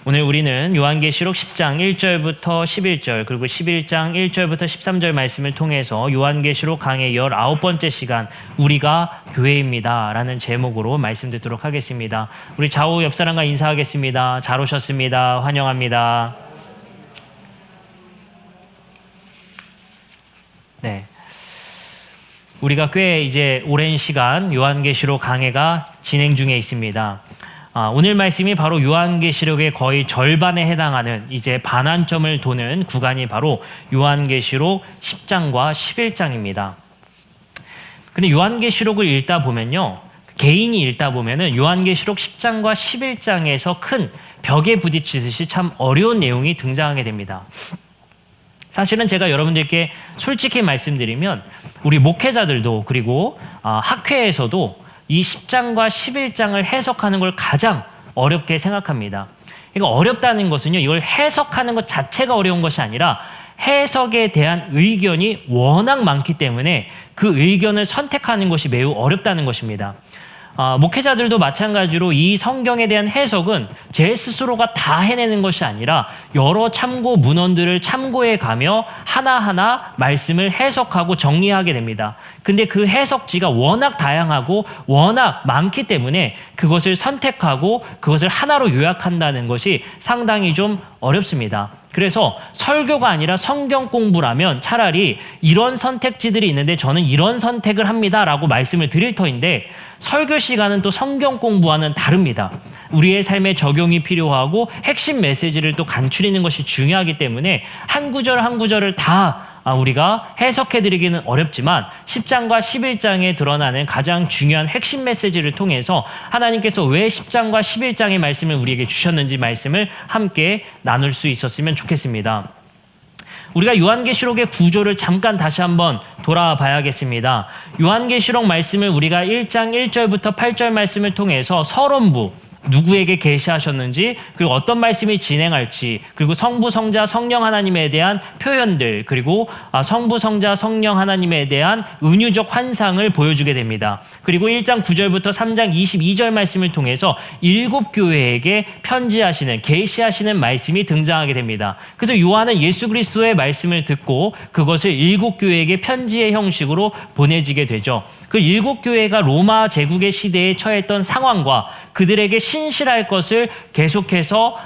오늘 우리는 요한계시록 10장 1절부터 11절 그리고 11장 1절부터 13절 말씀을 통해서 요한계시록 강의 19번째 시간 우리가 교회입니다 라는 제목으로 말씀 듣도록 하겠습니다. 우리 좌우 옆 사람과 인사하겠습니다. 잘 오셨습니다. 환영합니다. 네, 우리가 꽤 이제 오랜 시간 요한계시록 강해가 진행 중에 있습니다. 오늘 말씀이 바로 요한계시록의 거의 절반에 해당하는 이제 반환점을 도는 구간이 바로 요한계시록 10장과 11장입니다. 근데 요한계시록을 읽다 보면요, 개인이 읽다 보면은 요한계시록 10장과 11장에서 큰 벽에 부딪히듯이 참 어려운 내용이 등장하게 됩니다. 사실은 제가 여러분들께 솔직히 말씀드리면 우리 목회자들도 그리고 학회에서도 이 10장과 11장을 해석하는 걸 가장 어렵게 생각합니다. 그러니까 어렵다는 것은요, 이걸 해석하는 것 자체가 어려운 것이 아니라 해석에 대한 의견이 워낙 많기 때문에 그 의견을 선택하는 것이 매우 어렵다는 것입니다. 목회자들도 마찬가지로 이 성경에 대한 해석은 제 스스로가 다 해내는 것이 아니라 여러 참고 문헌들을 참고해 가며 하나하나 말씀을 해석하고 정리하게 됩니다. 근데 그 해석지가 워낙 다양하고 워낙 많기 때문에 그것을 선택하고 그것을 하나로 요약한다는 것이 상당히 좀 어렵습니다. 그래서 설교가 아니라 성경 공부라면 차라리 이런 선택지들이 있는데 저는 이런 선택을 합니다라고 말씀을 드릴 터인데, 설교 시간은 또 성경 공부와는 다릅니다. 우리의 삶에 적용이 필요하고 핵심 메시지를 또 간추리는 것이 중요하기 때문에 한 구절 한 구절을 다 우리가 해석해드리기는 어렵지만 10장과 11장에 드러나는 가장 중요한 핵심 메시지를 통해서 하나님께서 왜 10장과 11장의 말씀을 우리에게 주셨는지 말씀을 함께 나눌 수 있었으면 좋겠습니다. 우리가 요한계시록의 구조를 잠깐 다시 한번 돌아봐야겠습니다. 요한계시록 말씀을 우리가 1장 1절부터 8절 말씀을 통해서 서론부, 누구에게 계시하셨는지, 그리고 어떤 말씀이 진행할지, 그리고 성부, 성자, 성령 하나님에 대한 표현들, 그리고 성부, 성자, 성령 하나님에 대한 은유적 환상을 보여주게 됩니다. 그리고 1장 9절부터 3장 22절 말씀을 통해서 7교회에게 편지하시는, 계시하시는 말씀이 등장하게 됩니다. 그래서 요한은 예수 그리스도의 말씀을 듣고 그것을 7교회에게 편지의 형식으로 보내지게 되죠. 그 7교회가 로마 제국의 시대에 처했던 상황과 그들에게 신실할 것을 계속해서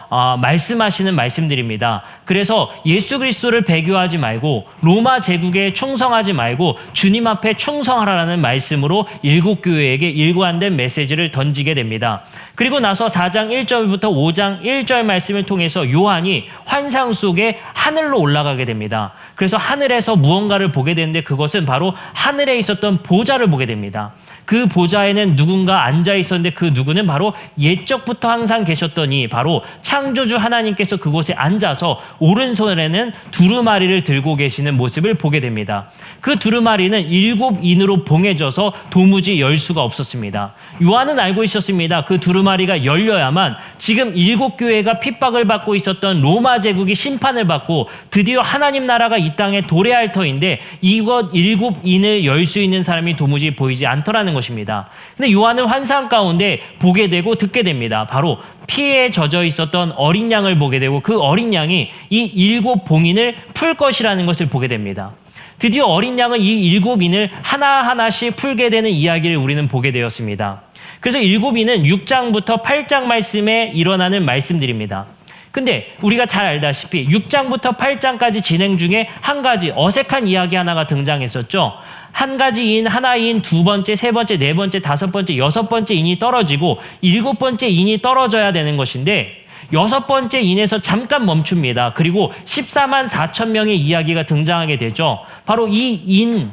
말씀하시는 말씀들입니다. 그래서 예수 그리스도를 배교하지 말고 로마 제국에 충성하지 말고 주님 앞에 충성하라는 말씀으로 7교회에게 일관된 메시지를 던지게 됩니다. 그리고 나서 4장 1절부터 5장 1절 말씀을 통해서 요한이 환상 속에 하늘로 올라가게 됩니다. 그래서 하늘에서 무언가를 보게 되는데 그것은 바로 하늘에 있었던 보좌를 보게 됩니다. 그 보좌에는 누군가 앉아 있었는데 그 누구는 바로 옛적부터 항상 계셨더니 바로 창조주 하나님께서 그곳에 앉아서 오른손에는 두루마리를 들고 계시는 모습을 보게 됩니다. 그 두루마리는 7인으로 봉해져서 도무지 열 수가 없었습니다. 요한은 알고 있었습니다. 그 두루마리가 열려야만 지금 7교회가 핍박을 받고 있었던 로마 제국이 심판을 받고 드디어 하나님 나라가 이 땅에 도래할 터인데 이것 7인을 열 수 있는 사람이 도무지 보이지 않더라는 것입니다. 근데 요한은 환상 가운데 보게 되고 듣게 됩니다. 바로 피에 젖어 있었던 어린 양을 보게 되고 그 어린 양이 이 7봉인을 풀 것이라는 것을 보게 됩니다. 드디어 어린 양은 이 7인을 하나하나씩 풀게 되는 이야기를 우리는 보게 되었습니다. 그래서 7인은 6장부터 8장 말씀에 일어나는 말씀들입니다. 근데 우리가 잘 알다시피 6장부터 8장까지 진행 중에 한 가지 어색한 이야기 하나가 등장했었죠. 한 가지 인, 하나인, 두 번째, 세 번째, 네 번째, 다섯 번째, 여섯 번째 인이 떨어지고 7번째 인이 떨어져야 되는 것인데 6번째 인에서 잠깐 멈춥니다. 그리고 14만 4천 명의 이야기가 등장하게 되죠. 바로 이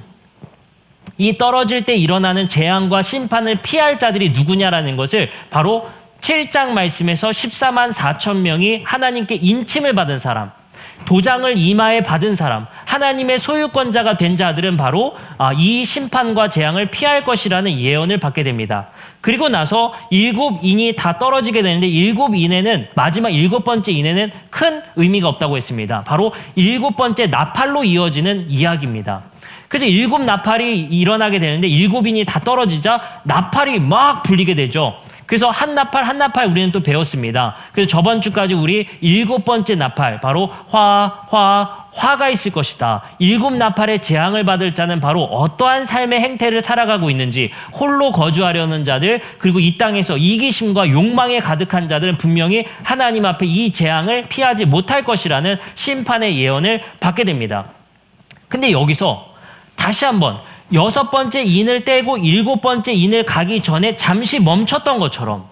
떨어질 때 일어나는 재앙과 심판을 피할 자들이 누구냐라는 것을 바로 7장 말씀에서 14만 4천 명이 하나님께 인침을 받은 사람, 도장을 이마에 받은 사람, 하나님의 소유권자가 된 자들은 바로 이 심판과 재앙을 피할 것이라는 예언을 받게 됩니다. 그리고 나서 7인이 다 떨어지게 되는데 7인에는 마지막 7번째 인에는 큰 의미가 없다고 했습니다. 바로 7번째 나팔로 이어지는 이야기입니다. 그래서 7 나팔이 일어나게 되는데 7인이 다 떨어지자 나팔이 막 불리게 되죠. 그래서 한 나팔 우리는 또 배웠습니다. 그래서 저번 주까지 우리 7번째 나팔 바로 화가 있을 것이다. 7 나팔의 재앙을 받을 자는 바로 어떠한 삶의 행태를 살아가고 있는지, 홀로 거주하려는 자들, 그리고 이 땅에서 이기심과 욕망에 가득한 자들은 분명히 하나님 앞에 이 재앙을 피하지 못할 것이라는 심판의 예언을 받게 됩니다. 근데 여기서 다시 한번 6번째 인을 떼고 7번째 인을 가기 전에 잠시 멈췄던 것처럼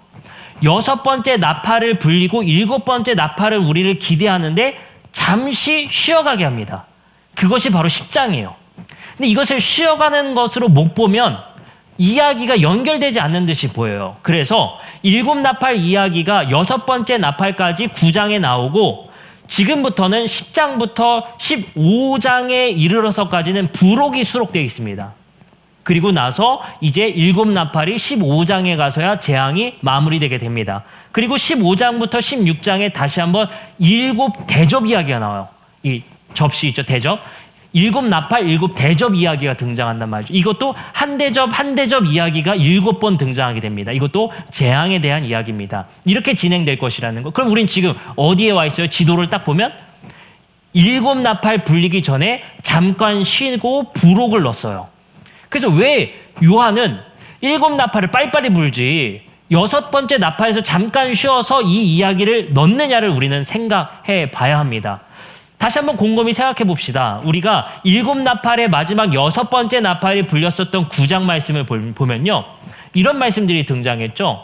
6번째 나팔을 불리고 7번째 나팔을 우리를 기대하는데 잠시 쉬어가게 합니다. 그것이 바로 10장이에요. 근데 이것을 쉬어가는 것으로 못 보면 이야기가 연결되지 않는 듯이 보여요. 그래서 7 나팔 이야기가 6번째 나팔까지 9장에 나오고 지금부터는 10장부터 15장에 이르러서까지는 부록이 수록되어 있습니다. 그리고 나서 이제 7 나팔이 15장에 가서야 재앙이 마무리되게 됩니다. 그리고 15장부터 16장에 다시 한번 7 대접 이야기가 나와요. 이 접시 있죠, 대접. 7 나팔, 7 대접 이야기가 등장한단 말이죠. 이것도 한 대접 이야기가 7번 등장하게 됩니다. 이것도 재앙에 대한 이야기입니다. 이렇게 진행될 것이라는 거. 그럼 우린 지금 어디에 와 있어요? 지도를 딱 보면 7 나팔 불리기 전에 잠깐 쉬고 부록을 넣었어요. 그래서 왜 요한은 7 나팔을 빨리빨리 불지 6번째 나팔에서 잠깐 쉬어서 이 이야기를 넣느냐를 우리는 생각해 봐야 합니다. 다시 한번 곰곰이 생각해 봅시다. 우리가 7 나팔의 마지막 6번째 나팔이 불렸었던 9장 말씀을 보면요. 이런 말씀들이 등장했죠.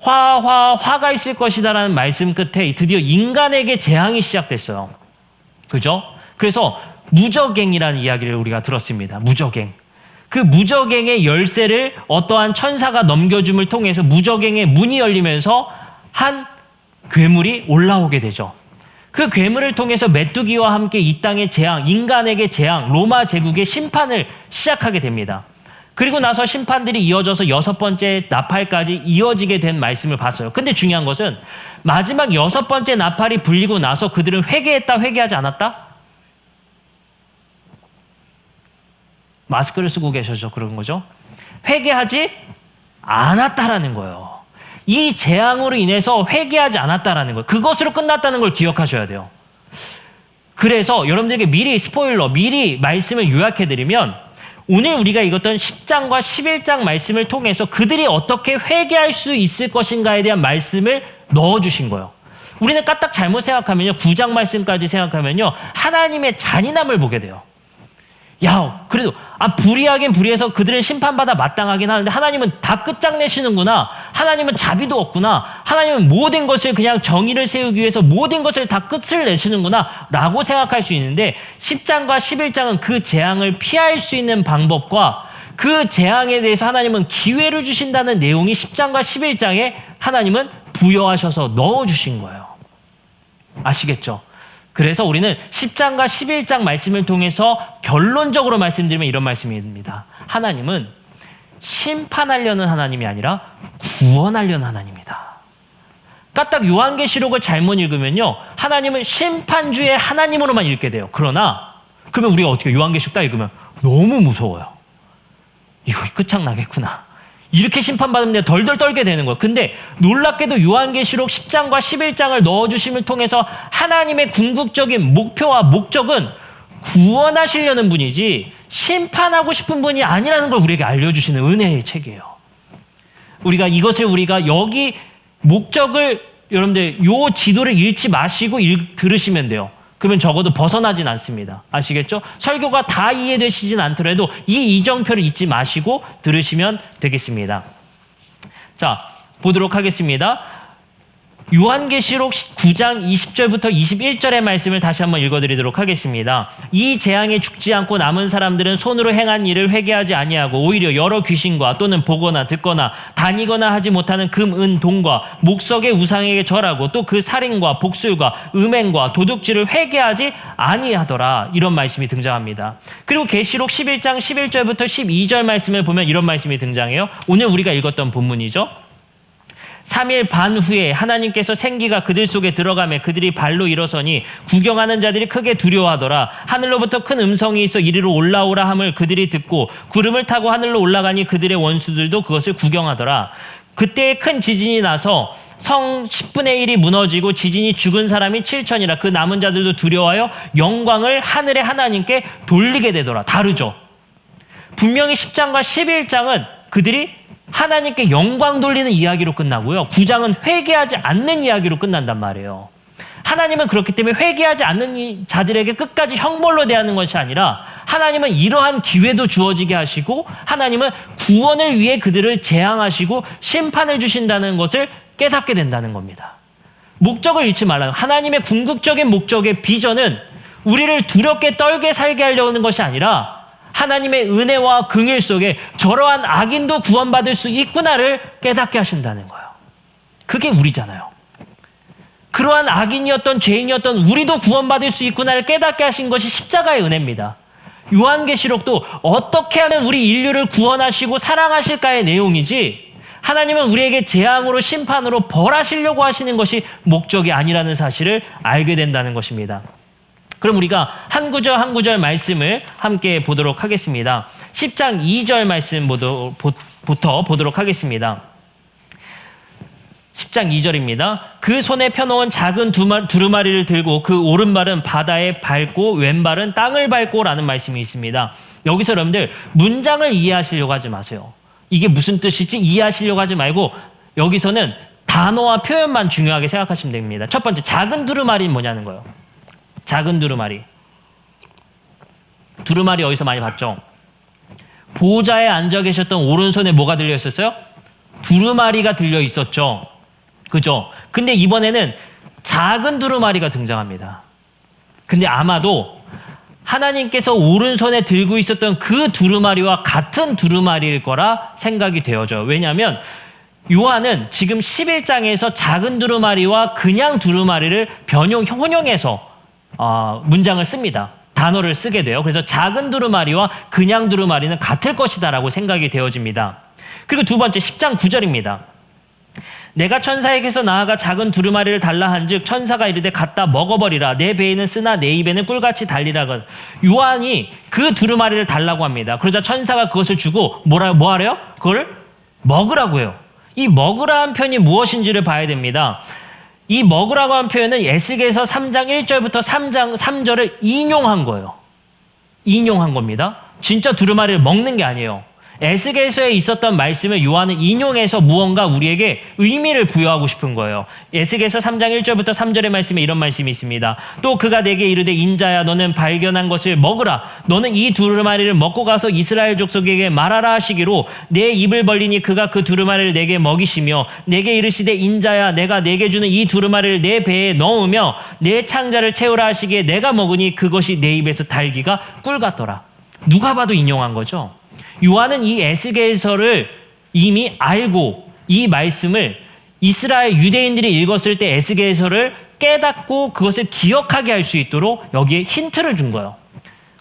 화가 있을 것이다라는 말씀 끝에 드디어 인간에게 재앙이 시작됐어요. 그죠? 그래서 무저갱이라는 이야기를 우리가 들었습니다. 무저갱. 그 무저갱의 열쇠를 어떠한 천사가 넘겨줌을 통해서 무저갱의 문이 열리면서 한 괴물이 올라오게 되죠. 그 괴물을 통해서 메뚜기와 함께 이 땅의 재앙, 인간에게 재앙, 로마 제국의 심판을 시작하게 됩니다. 그리고 나서 심판들이 이어져서 6번째 나팔까지 이어지게 된 말씀을 봤어요. 근데 중요한 것은 마지막 6번째 나팔이 불리고 나서 그들은 회개했다, 회개하지 않았다? 마스크를 쓰고 계셔서 그런 거죠. 회개하지 않았다라는 거예요. 이 재앙으로 인해서 회개하지 않았다라는 거예요. 그것으로 끝났다는 걸 기억하셔야 돼요. 그래서 여러분들에게 미리 말씀을 요약해드리면 오늘 우리가 읽었던 10장과 11장 말씀을 통해서 그들이 어떻게 회개할 수 있을 것인가에 대한 말씀을 넣어주신 거예요. 우리는 까딱 잘못 생각하면요. 9장 말씀까지 생각하면요. 하나님의 잔인함을 보게 돼요. 야, 그래도 불의하긴 불의해서 그들은 심판받아 마땅하긴 하는데 하나님은 다 끝장내시는구나. 하나님은 자비도 없구나. 하나님은 모든 것을 그냥 정의를 세우기 위해서 모든 것을 다 끝을 내시는구나 라고 생각할 수 있는데 10장과 11장은 그 재앙을 피할 수 있는 방법과 그 재앙에 대해서 하나님은 기회를 주신다는 내용이 10장과 11장에 하나님은 부여하셔서 넣어주신 거예요. 아시겠죠? 그래서 우리는 10장과 11장 말씀을 통해서 결론적으로 말씀드리면 이런 말씀입니다. 하나님은 심판하려는 하나님이 아니라 구원하려는 하나님이다. 까딱 요한계시록을 잘못 읽으면요. 하나님은 심판주의 하나님으로만 읽게 돼요. 그러면 우리가 어떻게 요한계시록 딱 읽으면 너무 무서워요. 이거 끝장나겠구나. 이렇게 심판받으면 내가 덜덜 떨게 되는 거예요. 근데 놀랍게도 요한계시록 10장과 11장을 넣어주심을 통해서 하나님의 궁극적인 목표와 목적은 구원하시려는 분이지 심판하고 싶은 분이 아니라는 걸 우리에게 알려주시는 은혜의 책이에요. 우리가 여기 목적을 여러분들 요 지도를 읽지 마시고 들으시면 돼요. 그러면 적어도 벗어나진 않습니다. 아시겠죠? 설교가 다 이해되시진 않더라도 이 이정표를 잊지 마시고 들으시면 되겠습니다. 자, 보도록 하겠습니다. 요한계시록 9장 20절부터 21절의 말씀을 다시 한번 읽어드리도록 하겠습니다. 이 재앙에 죽지 않고 남은 사람들은 손으로 행한 일을 회개하지 아니하고 오히려 여러 귀신과 또는 보거나 듣거나 다니거나 하지 못하는 금, 은, 동과 목석의 우상에게 절하고 또 그 살인과 복술과 음행과 도둑질을 회개하지 아니하더라. 이런 말씀이 등장합니다. 그리고 계시록 11장 11절부터 12절 말씀을 보면 이런 말씀이 등장해요. 오늘 우리가 읽었던 본문이죠. 3일 반 후에 하나님께서 생기가 그들 속에 들어가매 그들이 발로 일어서니 구경하는 자들이 크게 두려워하더라. 하늘로부터 큰 음성이 있어 이리로 올라오라 함을 그들이 듣고 구름을 타고 하늘로 올라가니 그들의 원수들도 그것을 구경하더라. 그때 큰 지진이 나서 성 10분의 1이 무너지고 지진이 죽은 사람이 7천이라 그 남은 자들도 두려워하여 영광을 하늘의 하나님께 돌리게 되더라. 다르죠. 분명히 10장과 11장은 그들이 하나님께 영광 돌리는 이야기로 끝나고요. 9장은 회개하지 않는 이야기로 끝난단 말이에요. 하나님은 그렇기 때문에 회개하지 않는 자들에게 끝까지 형벌로 대하는 것이 아니라 하나님은 이러한 기회도 주어지게 하시고 하나님은 구원을 위해 그들을 재앙하시고 심판을 주신다는 것을 깨닫게 된다는 겁니다. 목적을 잃지 말라요. 하나님의 궁극적인 목적의 비전은 우리를 두렵게 떨게 살게 하려는 것이 아니라 하나님의 은혜와 긍휼 속에 저러한 악인도 구원받을 수 있구나를 깨닫게 하신다는 거예요. 그게 우리잖아요. 그러한 악인이었던 죄인이었던 우리도 구원받을 수 있구나를 깨닫게 하신 것이 십자가의 은혜입니다. 요한계시록도 어떻게 하면 우리 인류를 구원하시고 사랑하실까의 내용이지 하나님은 우리에게 재앙으로 심판으로 벌하시려고 하시는 것이 목적이 아니라는 사실을 알게 된다는 것입니다. 그럼 우리가 한 구절 한 구절 말씀을 함께 보도록 하겠습니다. 10장 2절 말씀부터 보도록 하겠습니다. 10장 2절입니다. 그 손에 펴놓은 작은 두루마리를 들고 그 오른발은 바다에 밟고 왼발은 땅을 밟고 라는 말씀이 있습니다. 여기서 여러분들 문장을 이해하시려고 하지 마세요. 이게 무슨 뜻이지 이해하시려고 하지 말고 여기서는 단어와 표현만 중요하게 생각하시면 됩니다. 첫 번째 작은 두루마리는 뭐냐는 거예요. 작은 두루마리. 두루마리 어디서 많이 봤죠? 보좌에 앉아 계셨던 오른손에 뭐가 들려 있었어요? 두루마리가 들려 있었죠. 그죠? 근데 이번에는 작은 두루마리가 등장합니다. 근데 아마도 하나님께서 오른손에 들고 있었던 그 두루마리와 같은 두루마리일 거라 생각이 되어져요. 왜냐하면 요한은 지금 11장에서 작은 두루마리와 그냥 두루마리를 혼용해서 문장을 씁니다. 단어를 쓰게 돼요. 그래서 작은 두루마리와 그냥 두루마리는 같을 것이다라고 생각이 되어집니다. 그리고 두 번째 10장 9절입니다. 내가 천사에게서 나아가 작은 두루마리를 달라 한즉 천사가 이르되 갖다 먹어버리라. 내 배에는 쓰나 내 입에는 꿀같이 달리라건. 요한이 그 두루마리를 달라고 합니다. 그러자 천사가 그것을 주고 뭐 하래요? 그걸 먹으라고 해요. 이 먹으라는 표현이 무엇인지를 봐야 됩니다. 이 먹으라고 한 표현은 에스겔서 3장 1절부터 3장 3절을 인용한 거예요. 인용한 겁니다. 진짜 두루마리를 먹는 게 아니에요. 에스겔서에 있었던 말씀을 요한은 인용해서 무언가 우리에게 의미를 부여하고 싶은 거예요. 에스겔서 3장 1절부터 3절의 말씀에 이런 말씀이 있습니다. 또 그가 내게 이르되 인자야 너는 발견한 것을 먹으라. 너는 이 두루마리를 먹고 가서 이스라엘 족속에게 말하라 하시기로 내 입을 벌리니 그가 그 두루마리를 내게 먹이시며 내게 이르시되 인자야 내가 내게 주는 이 두루마리를 내 배에 넣으며 내 창자를 채우라 하시기에 내가 먹으니 그것이 내 입에서 달기가 꿀 같더라. 누가 봐도 인용한 거죠. 요한은 이 에스겔서를 이미 알고 이 말씀을 이스라엘 유대인들이 읽었을 때 에스겔서를 깨닫고 그것을 기억하게 할 수 있도록 여기에 힌트를 준 거예요.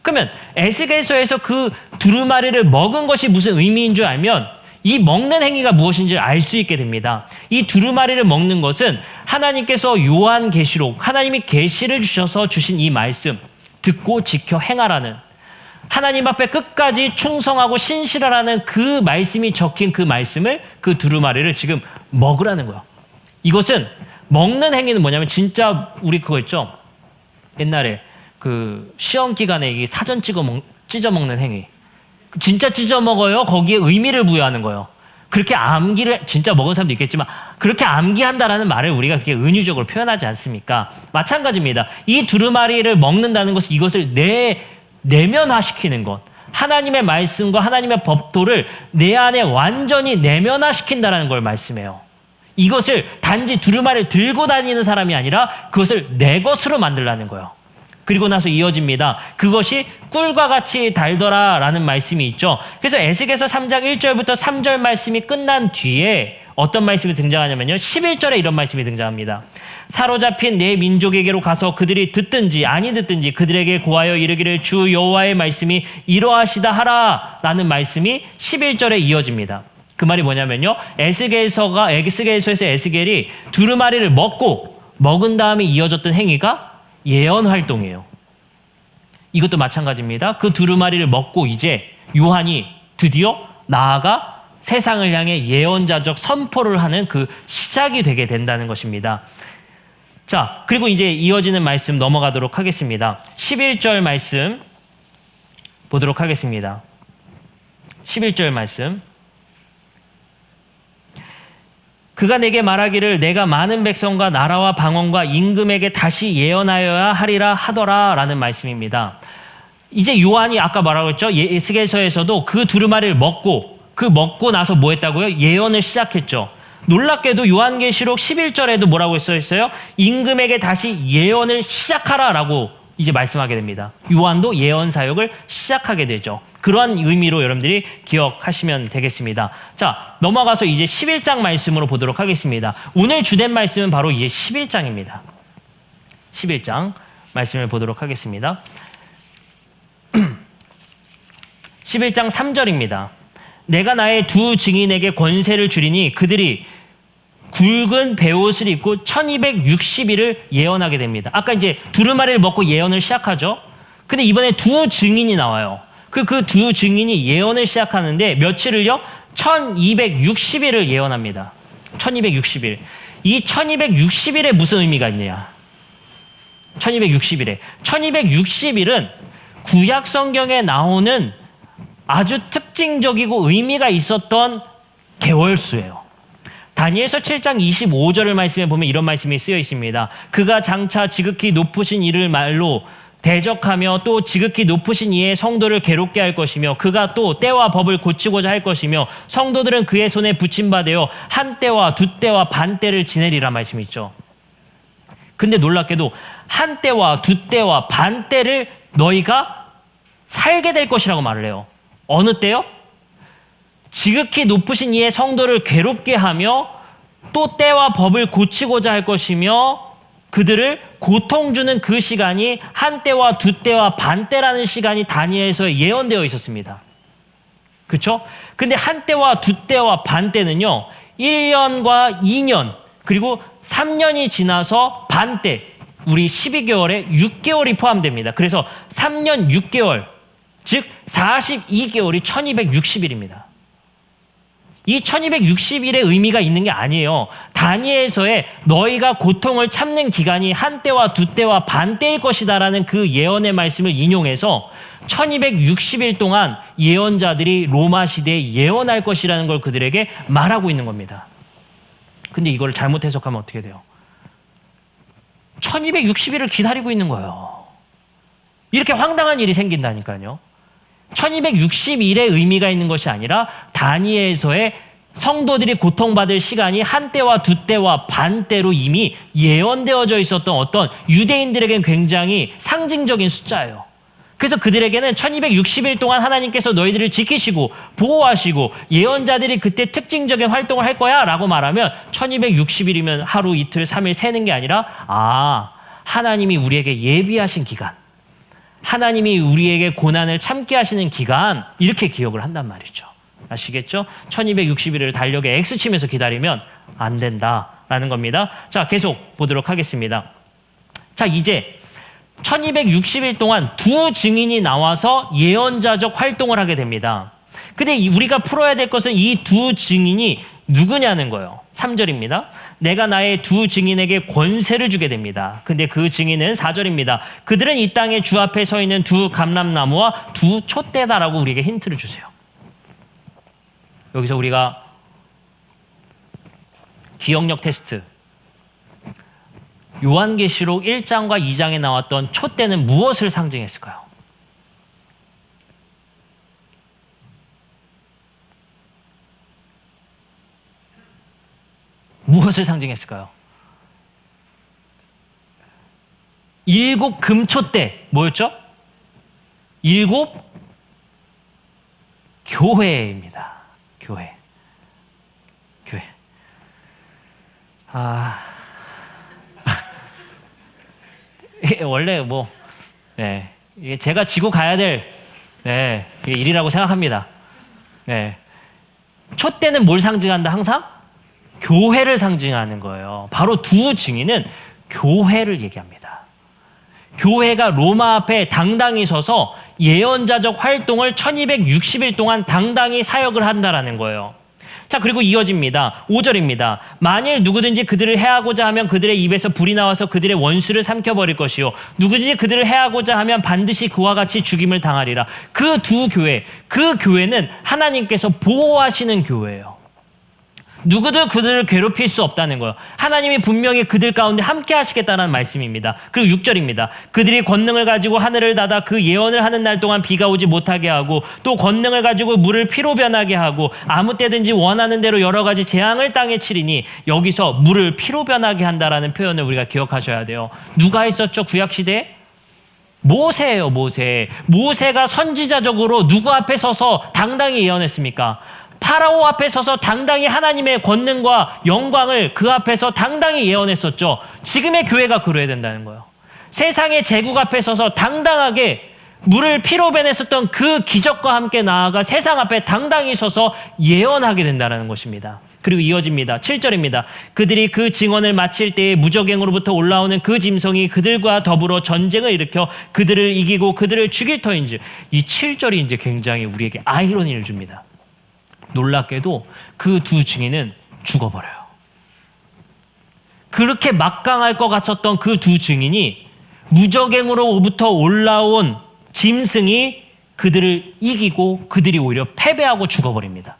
그러면 에스겔서에서 그 두루마리를 먹은 것이 무슨 의미인 줄 알면 이 먹는 행위가 무엇인지 알 수 있게 됩니다. 이 두루마리를 먹는 것은 하나님께서 요한계시록 하나님이 계시를 주셔서 주신 이 말씀 듣고 지켜 행하라는 하나님 앞에 끝까지 충성하고 신실하라는 그 말씀이 적힌 그 말씀을 그 두루마리를 지금 먹으라는 거야. 이것은 먹는 행위는 뭐냐면 진짜 우리 그거 있죠. 옛날에 그 시험 기간에 이 사전 찢어 먹는 행위. 진짜 찢어 먹어요. 거기에 의미를 부여하는 거예요. 그렇게 암기를 진짜 먹은 사람도 있겠지만 그렇게 암기한다라는 말을 우리가 그렇게 은유적으로 표현하지 않습니까? 마찬가지입니다. 이 두루마리를 먹는다는 것은 이것을 내면화시키는 것. 하나님의 말씀과 하나님의 법도를 내 안에 완전히 내면화시킨다는 걸 말씀해요. 이것을 단지 두루마리를 들고 다니는 사람이 아니라 그것을 내 것으로 만들라는 거예요. 그리고 나서 이어집니다. 그것이 꿀과 같이 달더라라는 말씀이 있죠. 그래서 에스겔서 3장 1절부터 3절 말씀이 끝난 뒤에 어떤 말씀이 등장하냐면요. 11절에 이런 말씀이 등장합니다. 사로잡힌 내 민족에게로 가서 그들이 듣든지 아니 듣든지 그들에게 고하여 이르기를 주 여호와의 말씀이 이러하시다 하라 라는 말씀이 11절에 이어집니다. 그 말이 뭐냐면요. 에스겔서에서 에스겔이 두루마리를 먹은 다음에 이어졌던 행위가 예언 활동이에요. 이것도 마찬가지입니다. 그 두루마리를 먹고 이제 요한이 드디어 나아가 세상을 향해 예언자적 선포를 하는 그 시작이 되게 된다는 것입니다. 자, 그리고 이제 이어지는 말씀 넘어가도록 하겠습니다. 11절 말씀 보도록 하겠습니다. 11절 말씀. 그가 내게 말하기를 내가 많은 백성과 나라와 방언과 임금에게 다시 예언하여야 하리라 하더라 라는 말씀입니다. 이제 요한이 아까 말하고 있죠. 에스겔서에서도 그 두루마리를 먹고 나서 뭐 했다고요? 예언을 시작했죠. 놀랍게도 요한계시록 11절에도 뭐라고 써 있어요? 임금에게 다시 예언을 시작하라 라고 이제 말씀하게 됩니다. 요한도 예언 사역을 시작하게 되죠. 그러한 의미로 여러분들이 기억하시면 되겠습니다. 자, 넘어가서 이제 11장 말씀으로 보도록 하겠습니다. 오늘 주된 말씀은 바로 이제 11장입니다. 11장 말씀을 보도록 하겠습니다. 11장 3절입니다. 내가 나의 두 증인에게 권세를 주리니 그들이 굵은 베옷을 입고 1260일을 예언하게 됩니다. 아까 이제 두루마리를 먹고 예언을 시작하죠. 근데 이번에 두 증인이 나와요. 그 두 증인이 예언을 시작하는데 며칠을요? 1260일을 예언합니다. 1260일. 이 1260일에 무슨 의미가 있느냐? 1260일에. 1260일은 구약 성경에 나오는 아주 특징적이고 의미가 있었던 개월수예요. 다니엘서 7장 25절을 말씀해 보면 이런 말씀이 쓰여 있습니다. 그가 장차 지극히 높으신 이를 말로 대적하며 또 지극히 높으신 이의 성도를 괴롭게 할 것이며 그가 또 때와 법을 고치고자 할 것이며 성도들은 그의 손에 붙임받아 한 때와 두 때와 반 때를 지내리라 말씀이 있죠. 근데 놀랍게도 한 때와 두 때와 반 때를 너희가 살게 될 것이라고 말을 해요. 어느 때요? 지극히 높으신 이의 성도를 괴롭게 하며 또 때와 법을 고치고자 할 것이며 그들을 고통 주는 그 시간이 한 때와 두 때와 반 때라는 시간이 다니엘서에 예언되어 있었습니다. 그렇죠? 근데 한 때와 두 때와 반 때는요. 1년과 2년 그리고 3년이 지나서 반 때 우리 12개월에 6개월이 포함됩니다. 그래서 3년 6개월 즉 42개월이 1260일입니다. 이 1260일의 의미가 있는 게 아니에요. 다니엘서에 너희가 고통을 참는 기간이 한 때와 두 때와 반 때일 것이다라는 그 예언의 말씀을 인용해서 1260일 동안 예언자들이 로마 시대에 예언할 것이라는 걸 그들에게 말하고 있는 겁니다. 근데 이걸 잘못 해석하면 어떻게 돼요? 1260일을 기다리고 있는 거예요. 이렇게 황당한 일이 생긴다니까요. 1260일의 의미가 있는 것이 아니라 다니엘서의 성도들이 고통받을 시간이 한 때와 두 때와 반 때로 이미 예언되어져 있었던 어떤 유대인들에게는 굉장히 상징적인 숫자예요. 그래서 그들에게는 1260일 동안 하나님께서 너희들을 지키시고 보호하시고 예언자들이 그때 특징적인 활동을 할 거야 라고 말하면 1260일이면 하루 이틀 3일 세는 게 아니라 하나님이 우리에게 예비하신 기간 하나님이 우리에게 고난을 참게 하시는 기간 이렇게 기억을 한단 말이죠. 아시겠죠? 1260일을 달력에 X치면서 기다리면 안 된다라는 겁니다. 자, 계속 보도록 하겠습니다. 자, 이제 1260일 동안 두 증인이 나와서 예언자적 활동을 하게 됩니다. 근데 우리가 풀어야 될 것은 이 두 증인이 누구냐는 거예요. 3절입니다. 내가 나의 두 증인에게 권세를 주게 됩니다. 근데 그 증인은 4절입니다. 그들은 이 땅에 주 앞에 서 있는 두 감람나무와 두 촛대다라고 우리에게 힌트를 주세요. 여기서 우리가 기억력 테스트 요한계시록 1장과 2장에 나왔던 촛대는 무엇을 상징했을까요? 무엇을 상징했을까요? 7 금촛대 뭐였죠? 7 교회입니다. 교회. 원래 이게 제가 지고 가야 될 일이라고 생각합니다. 촛대는 뭘 상징한다? 항상 교회를 상징하는 거예요. 바로 두 증인은 교회를 얘기합니다. 교회가 로마 앞에 당당히 서서 예언자적 활동을 1260일 동안 당당히 사역을 한다라는 거예요. 자, 그리고 이어집니다. 5절입니다. 만일 누구든지 그들을 해하고자 하면 그들의 입에서 불이 나와서 그들의 원수를 삼켜버릴 것이요 누구든지 그들을 해하고자 하면 반드시 그와 같이 죽임을 당하리라. 그 두 교회, 그 교회는 하나님께서 보호하시는 교회예요. 누구도 그들을 괴롭힐 수 없다는 거예요. 하나님이 분명히 그들 가운데 함께 하시겠다는 말씀입니다. 그리고 6절입니다. 그들이 권능을 가지고 하늘을 닫아 그 예언을 하는 날 동안 비가 오지 못하게 하고 또 권능을 가지고 물을 피로 변하게 하고 아무 때든지 원하는 대로 여러 가지 재앙을 땅에 치리니 여기서 물을 피로 변하게 한다라는 표현을 우리가 기억하셔야 돼요. 누가 했었죠? 구약시대에? 모세예요. 모세가 선지자적으로 누구 앞에 서서 당당히 예언했습니까? 파라오 앞에 서서 당당히 하나님의 권능과 영광을 그 앞에서 당당히 예언했었죠. 지금의 교회가 그래야 된다는 거예요. 세상의 제국 앞에 서서 당당하게 물을 피로 변했었던 그 기적과 함께 나아가 세상 앞에 당당히 서서 예언하게 된다는 것입니다. 그리고 이어집니다. 7절입니다. 그들이 그 증언을 마칠 때에 무적행으로부터 올라오는 그 짐승이 그들과 더불어 전쟁을 일으켜 그들을 이기고 그들을 죽일 터인지. 이 7절이 이제 굉장히 우리에게 아이러니를 줍니다. 놀랍게도 그 두 증인은 죽어버려요. 그렇게 막강할 것 같았던 그 두 증인이 무적행으로부터 올라온 짐승이 그들을 이기고 그들이 오히려 패배하고 죽어버립니다.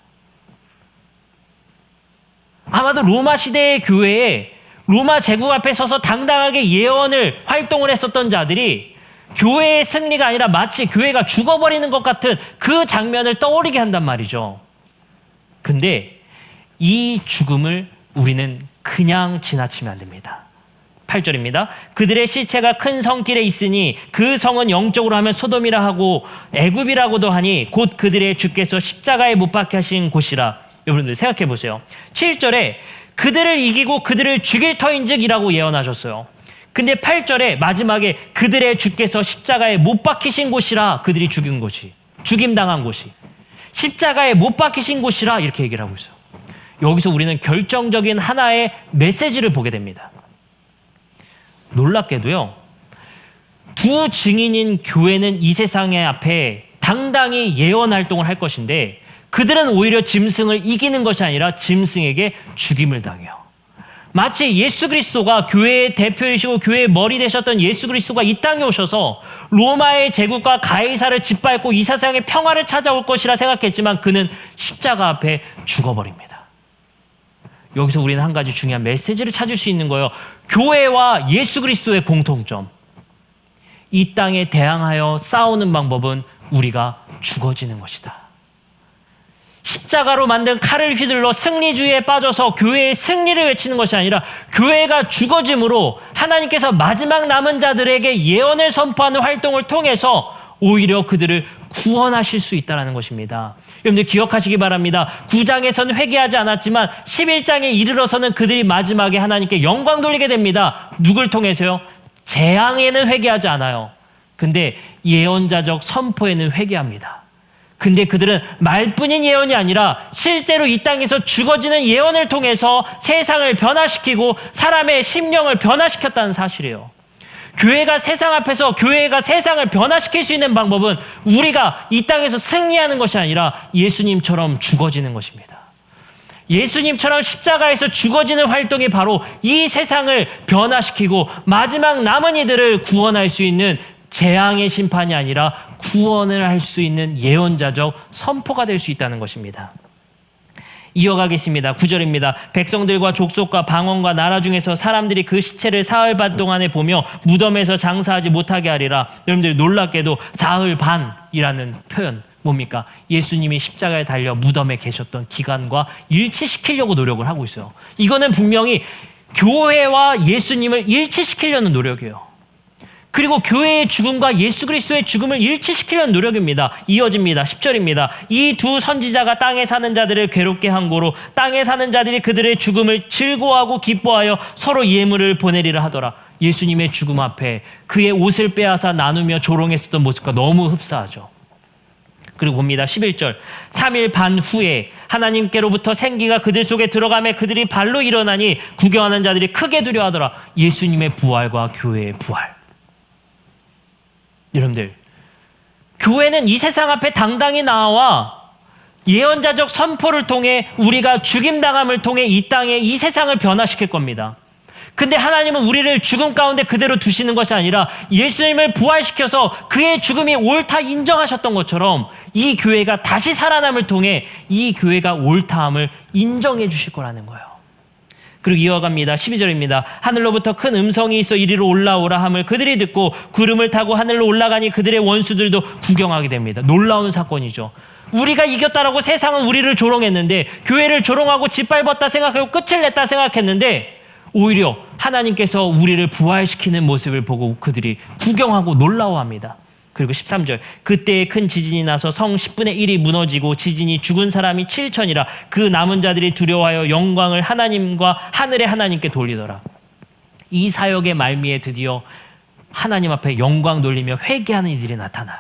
아마도 로마 시대의 교회에 로마 제국 앞에 서서 당당하게 예언을 활동을 했었던 자들이 교회의 승리가 아니라 마치 교회가 죽어버리는 것 같은 그 장면을 떠오르게 한단 말이죠. 근데 이 죽음을 우리는 그냥 지나치면 안 됩니다. 8절입니다. 그들의 시체가 큰 성길에 있으니 그 성은 영적으로 하면 소돔이라 하고 애굽이라고도 하니 곧 그들의 주께서 십자가에 못 박혀 하신 곳이라. 여러분들 생각해 보세요. 7절에 그들을 이기고 그들을 죽일 터인즉이라고 예언하셨어요. 근데 8절에 마지막에 그들의 주께서 십자가에 못 박히신 곳이라. 그들이 죽인 곳이, 죽임당한 곳이 십자가에 못 박히신 곳이라 이렇게 얘기를 하고 있어요. 여기서 우리는 결정적인 하나의 메시지를 보게 됩니다. 놀랍게도요, 두 증인인 교회는 이 세상의 앞에 당당히 예언 활동을 할 것인데 그들은 오히려 짐승을 이기는 것이 아니라 짐승에게 죽임을 당해요. 마치 예수 그리스도가 교회의 대표이시고 교회의 머리 되셨던 예수 그리스도가 이 땅에 오셔서 로마의 제국과 가이사를 짓밟고 이 세상의 평화를 찾아올 것이라 생각했지만 그는 십자가 앞에 죽어버립니다. 여기서 우리는 한 가지 중요한 메시지를 찾을 수 있는 거예요. 교회와 예수 그리스도의 공통점. 이 땅에 대항하여 싸우는 방법은 우리가 죽어지는 것이다. 십자가로 만든 칼을 휘둘러 승리주의에 빠져서 교회의 승리를 외치는 것이 아니라 교회가 죽어짐으로 하나님께서 마지막 남은 자들에게 예언을 선포하는 활동을 통해서 오히려 그들을 구원하실 수 있다는 것입니다. 여러분들 기억하시기 바랍니다. 9장에서는 회개하지 않았지만 11장에 이르러서는 그들이 마지막에 하나님께 영광 돌리게 됩니다. 누굴 통해서요? 재앙에는 회개하지 않아요. 근데 예언자적 선포에는 회개합니다. 근데 그들은 말뿐인 예언이 아니라 실제로 이 땅에서 죽어지는 예언을 통해서 세상을 변화시키고 사람의 심령을 변화시켰다는 사실이에요. 교회가 세상 앞에서 교회가 세상을 변화시킬 수 있는 방법은 우리가 이 땅에서 승리하는 것이 아니라 예수님처럼 죽어지는 것입니다. 예수님처럼 십자가에서 죽어지는 활동이 바로 이 세상을 변화시키고 마지막 남은 이들을 구원할 수 있는 재앙의 심판이 아니라 구원을 할 수 있는 예언자적 선포가 될 수 있다는 것입니다. 이어가겠습니다. 9절입니다. 백성들과 족속과 방언과 나라 중에서 사람들이 그 시체를 사흘 반 동안에 보며 무덤에서 장사하지 못하게 하리라. 여러분들 놀랍게도 사흘 반이라는 표현 뭡니까? 예수님이 십자가에 달려 무덤에 계셨던 기간과 일치시키려고 노력을 하고 있어요. 이거는 분명히 교회와 예수님을 일치시키려는 노력이에요. 그리고 교회의 죽음과 예수 그리스도의 죽음을 일치시키려는 노력입니다. 이어집니다. 10절입니다. 이 두 선지자가 땅에 사는 자들을 괴롭게 한 고로 땅에 사는 자들이 그들의 죽음을 즐거워하고 기뻐하여 서로 예물을 보내리라 하더라. 예수님의 죽음 앞에 그의 옷을 빼앗아 나누며 조롱했었던 모습과 너무 흡사하죠. 그리고 봅니다. 11절. 3일 반 후에 하나님께로부터 생기가 그들 속에 들어가며 그들이 발로 일어나니 구경하는 자들이 크게 두려워하더라. 예수님의 부활과 교회의 부활. 여러분들, 교회는 이 세상 앞에 당당히 나와 예언자적 선포를 통해 우리가 죽임당함을 통해 이 땅에 이 세상을 변화시킬 겁니다. 근데 하나님은 우리를 죽음 가운데 그대로 두시는 것이 아니라 예수님을 부활시켜서 그의 죽음이 옳다 인정하셨던 것처럼 이 교회가 다시 살아남을 통해 이 교회가 옳다함을 인정해 주실 거라는 거예요. 그리고 이어갑니다. 12절입니다. 하늘로부터 큰 음성이 있어 이리로 올라오라 함을 그들이 듣고 구름을 타고 하늘로 올라가니 그들의 원수들도 구경하게 됩니다. 놀라운 사건이죠. 우리가 이겼다라고 세상은 우리를 조롱했는데, 교회를 조롱하고 짓밟았다 생각하고 끝을 냈다 생각했는데, 오히려 하나님께서 우리를 부활시키는 모습을 보고 그들이 구경하고 놀라워합니다. 그리고 13절, 그때에 큰 지진이 나서 성 10분의 1이 무너지고 지진이 죽은 사람이 7천이라 그 남은 자들이 두려워하여 영광을 하나님과 하늘의 하나님께 돌리더라. 이 사역의 말미에 드디어 하나님 앞에 영광 돌리며 회개하는 이들이 나타나요.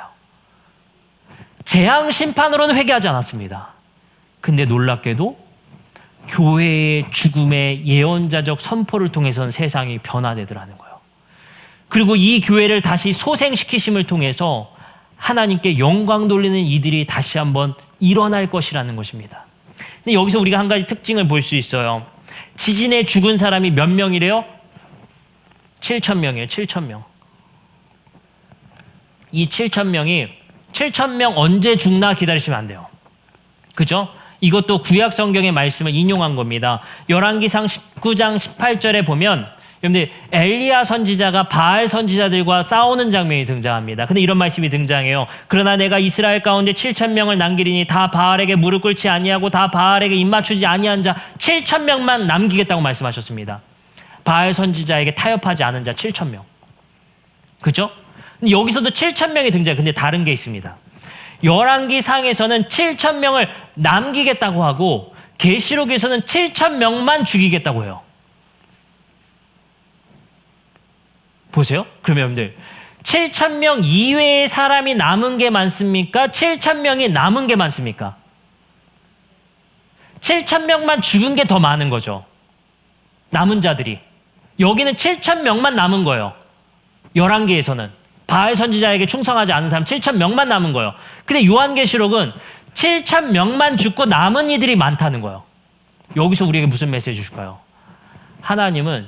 재앙 심판으로는 회개하지 않았습니다. 근데 놀랍게도 교회의 죽음의 예언자적 선포를 통해서는 세상이 변화되더라는 거예요. 그리고 이 교회를 다시 소생시키심을 통해서 하나님께 영광 돌리는 이들이 다시 한번 일어날 것이라는 것입니다. 근데 여기서 우리가 한 가지 특징을 볼 수 있어요. 지진에 죽은 사람이 몇 명이래요? 7,000명이에요. 7,000명. 이 7,000명이 7,000명 언제 죽나 기다리시면 안 돼요. 그죠? 이것도 구약 성경의 말씀을 인용한 겁니다. 열왕기상 19장 18절에 보면 여러분들 엘리야 선지자가 바알 선지자들과 싸우는 장면이 등장합니다. 근데 이런 말씀이 등장해요. 그러나 내가 이스라엘 가운데 7,000명을 남기리니 다 바알에게 무릎 꿇지 아니하고 다 바알에게 입맞추지 아니한 자 7,000명만 남기겠다고 말씀하셨습니다. 바알 선지자에게 타협하지 않은 자 7,000명. 그죠? 근데 여기서도 7,000명이 등장해요. 근데 다른 게 있습니다. 열왕기상에서는 7,000명을 남기겠다고 하고 계시록에서는 7,000명만 죽이겠다고 해요. 보세요. 그러면 여러분들 7,000명 이외의 사람이 남은 게 많습니까? 7,000명이 남은 게 많습니까? 7,000명만 죽은 게 더 많은 거죠. 남은 자들이. 여기는 7,000명만 남은 거예요. 열왕기에서는. 바알 선지자에게 충성하지 않은 사람 7,000명만 남은 거예요. 근데 요한계시록은 7,000명만 죽고 남은 이들이 많다는 거예요. 여기서 우리에게 무슨 메시지 줄까요? 하나님은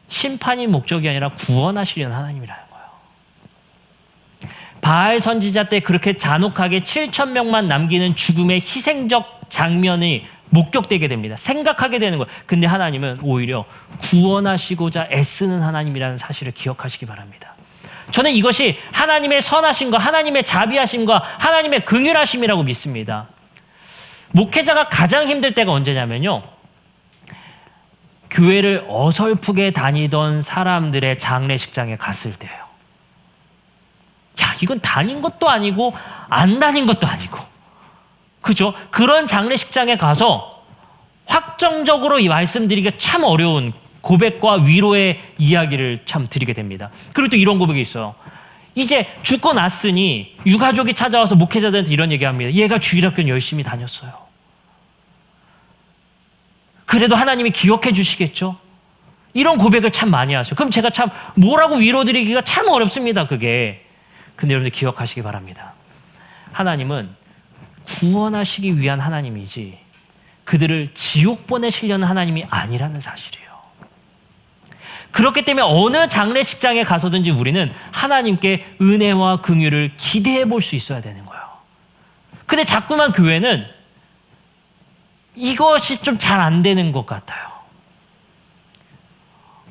심판이 목적이 아니라 구원하시려는 하나님이라는 거예요. 바알 선지자 때 그렇게 잔혹하게 7,000명만 남기는 죽음의 희생적 장면이 목격되게 됩니다. 생각하게 되는 거예요. 근데 하나님은 오히려 구원하시고자 애쓰는 하나님이라는 사실을 기억하시기 바랍니다. 저는 이것이 하나님의 선하심과 하나님의 자비하심과 하나님의 긍휼하심이라고 믿습니다. 목회자가 가장 힘들 때가 언제냐면요, 교회를 어설프게 다니던 사람들의 장례식장에 갔을 때예요. 야, 이건 다닌 것도 아니고 안 다닌 것도 아니고, 그죠? 그런 장례식장에 가서 확정적으로 이 말씀드리기가 참 어려운 고백과 위로의 이야기를 참 드리게 됩니다. 그리고 또 이런 고백이 있어요. 이제 죽고 났으니 유가족이 찾아와서 목회자들한테 이런 얘기합니다. 얘가 주일학교는 열심히 다녔어요. 그래도 하나님이 기억해 주시겠죠? 이런 고백을 참 많이 하세요. 그럼 제가 참 뭐라고 위로드리기가 참 어렵습니다, 그게. 근데 여러분들 기억하시기 바랍니다. 하나님은 구원하시기 위한 하나님이지 그들을 지옥 보내시려는 하나님이 아니라는 사실이에요. 그렇기 때문에 어느 장례식장에 가서든지 우리는 하나님께 은혜와 긍휼을 기대해 볼 수 있어야 되는 거예요. 근데 자꾸만 교회는 이것이 좀 잘 안 되는 것 같아요.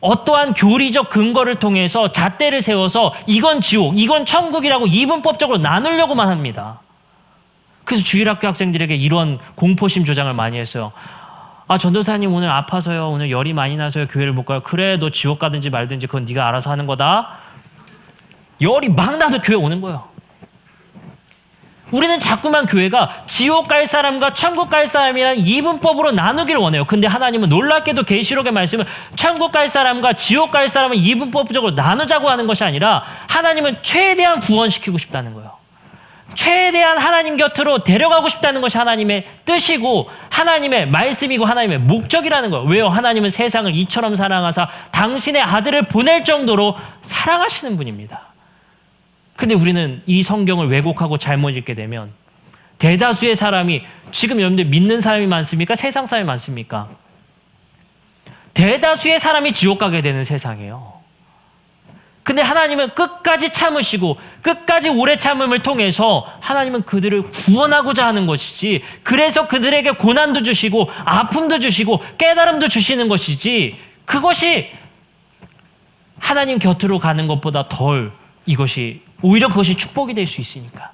어떠한 교리적 근거를 통해서 잣대를 세워서 이건 지옥, 이건 천국이라고 이분법적으로 나누려고만 합니다. 그래서 주일학교 학생들에게 이런 공포심 조장을 많이 했어요. 아, 전도사님 오늘 아파서요. 오늘 열이 많이 나서요. 교회를 못 가요. 그래, 너 지옥 가든지 말든지 그건 네가 알아서 하는 거다. 열이 막 나도 교회 오는 거예요. 우리는 자꾸만 교회가 지옥 갈 사람과 천국 갈 사람이라는 이분법으로 나누기를 원해요. 근데 하나님은 놀랍게도 계시록의 말씀은 천국 갈 사람과 지옥 갈 사람을 이분법적으로 나누자고 하는 것이 아니라 하나님은 최대한 구원시키고 싶다는 거예요. 최대한 하나님 곁으로 데려가고 싶다는 것이 하나님의 뜻이고 하나님의 말씀이고 하나님의 목적이라는 거예요. 왜요? 하나님은 세상을 이처럼 사랑하사 당신의 아들을 보낼 정도로 사랑하시는 분입니다. 근데 우리는 이 성경을 왜곡하고 잘못 읽게 되면 대다수의 사람이 지금 여러분들 믿는 사람이 많습니까? 세상 사람이 많습니까? 대다수의 사람이 지옥 가게 되는 세상이에요. 근데 하나님은 끝까지 참으시고 끝까지 오래 참음을 통해서 하나님은 그들을 구원하고자 하는 것이지, 그래서 그들에게 고난도 주시고 아픔도 주시고 깨달음도 주시는 것이지, 그것이 하나님 곁으로 가는 것보다 덜, 이것이 오히려 그것이 축복이 될 수 있으니까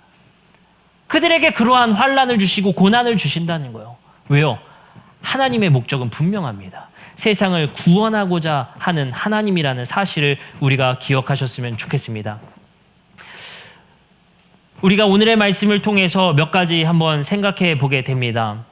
그들에게 그러한 환난을 주시고 고난을 주신다는 거예요. 왜요? 하나님의 목적은 분명합니다. 세상을 구원하고자 하는 하나님이라는 사실을 우리가 기억하셨으면 좋겠습니다. 우리가 오늘의 말씀을 통해서 몇 가지 한번 생각해 보게 됩니다.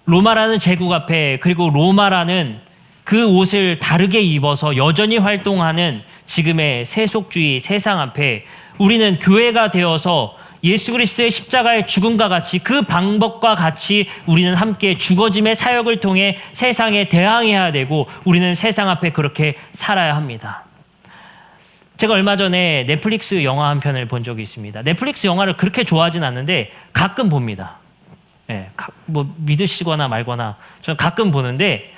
로마라는 제국 앞에, 그리고 로마라는 그 옷을 다르게 입어서 여전히 활동하는 지금의 세속주의 세상 앞에 우리는 교회가 되어서 예수 그리스도의 십자가의 죽음과 같이 그 방법과 같이 우리는 함께 죽어짐의 사역을 통해 세상에 대항해야 되고 우리는 세상 앞에 그렇게 살아야 합니다. 제가 얼마 전에 넷플릭스 영화 한 편을 본 적이 있습니다. 넷플릭스 영화를 그렇게 좋아하진 않는데 가끔 봅니다. 네, 뭐 믿으시거나 말거나 저는 가끔 보는데,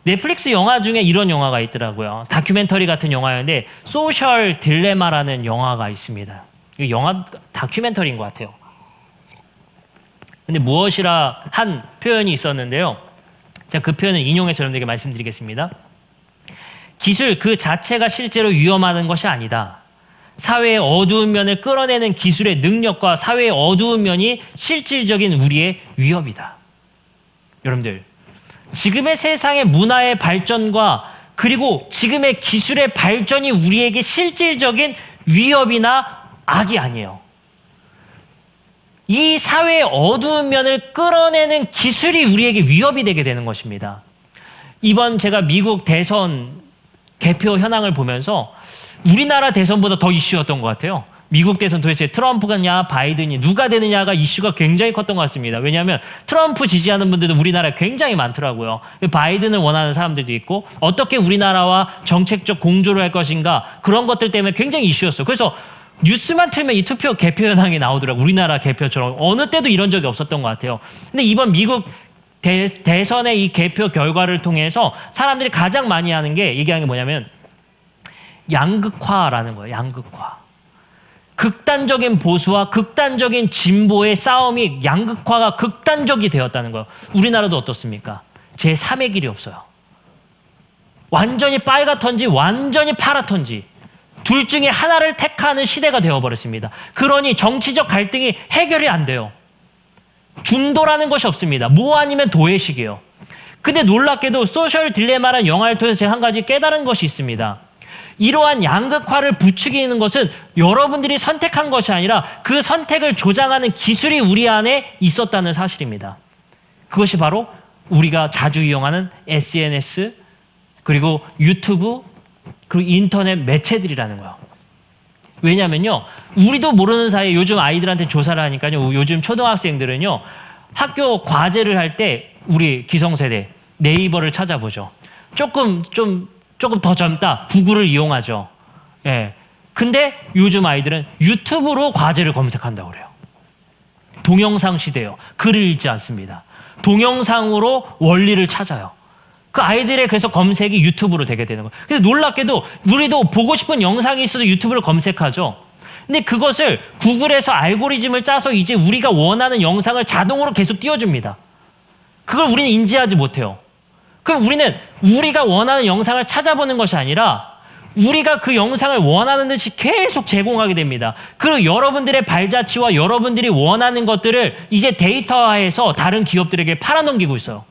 넷플릭스 영화 중에 이런 영화가 있더라고요. 다큐멘터리 같은 영화였는데 소셜 딜레마라는 영화가 있습니다. 이 영화 다큐멘터리인 것 같아요. 근데 무엇이라 한 표현이 있었는데요. 제가 그 표현을 인용해서 여러분들에게 말씀드리겠습니다. 기술 그 자체가 실제로 위험한 것이 아니다. 사회의 어두운 면을 끌어내는 기술의 능력과 사회의 어두운 면이 실질적인 우리의 위협이다. 여러분들, 지금의 세상의 문화의 발전과 그리고 지금의 기술의 발전이 우리에게 실질적인 위협이나 악이 아니에요. 이 사회의 어두운 면을 끌어내는 기술이 우리에게 위협이 되게 되는 것입니다. 이번 제가 미국 대선 개표 현황을 보면서 우리나라 대선보다 더 이슈였던 것 같아요. 미국 대선 도대체 트럼프가냐 바이든이 누가 되느냐가 이슈가 굉장히 컸던 것 같습니다. 왜냐하면 트럼프 지지하는 분들도 우리나라에 굉장히 많더라고요. 바이든을 원하는 사람들도 있고, 어떻게 우리나라와 정책적 공조를 할 것인가, 그런 것들 때문에 굉장히 이슈였어요. 그래서 뉴스만 틀면 이 투표 개표 현황이 나오더라고요. 우리나라 개표처럼. 어느 때도 이런 적이 없었던 것 같아요. 근데 이번 미국 대선의 이 개표 결과를 통해서 사람들이 가장 많이 하는 게, 얘기하는 게 뭐냐면 양극화라는 거예요. 양극화. 극단적인 보수와 극단적인 진보의 싸움이 양극화가 극단적이 되었다는 거예요. 우리나라도 어떻습니까? 제3의 길이 없어요. 완전히 빨갛던지 완전히 파랗던지 둘 중에 하나를 택하는 시대가 되어버렸습니다. 그러니 정치적 갈등이 해결이 안 돼요. 중도라는 것이 없습니다. 뭐 아니면 도회식이에요. 근데 놀랍게도 소셜 딜레마라는 영화를 통해서 제가 한 가지 깨달은 것이 있습니다. 이러한 양극화를 부추기는 것은 여러분들이 선택한 것이 아니라 그 선택을 조장하는 기술이 우리 안에 있었다는 사실입니다. 그것이 바로 우리가 자주 이용하는 SNS, 그리고 유튜브, 그리고 인터넷 매체들이라는 거예요. 왜냐면요, 우리도 모르는 사이에 요즘 아이들한테 조사를 하니까요, 요즘 초등학생들은요, 학교 과제를 할 때 우리 기성세대 네이버를 찾아보죠. 조금 더 젊다, 구글을 이용하죠. 예. 근데 요즘 아이들은 유튜브로 과제를 검색한다고 그래요. 동영상 시대예요. 글을 읽지 않습니다. 동영상으로 원리를 찾아요. 그 아이들의 그래서 검색이 유튜브로 되게 되는 거예요. 근데 놀랍게도 우리도 보고 싶은 영상이 있어서 유튜브를 검색하죠. 근데 그것을 구글에서 알고리즘을 짜서 이제 우리가 원하는 영상을 자동으로 계속 띄워줍니다. 그걸 우리는 인지하지 못해요. 그럼 우리는 우리가 원하는 영상을 찾아보는 것이 아니라 우리가 그 영상을 원하는 듯이 계속 제공하게 됩니다. 그리고 여러분들의 발자취와 여러분들이 원하는 것들을 이제 데이터화해서 다른 기업들에게 팔아넘기고 있어요.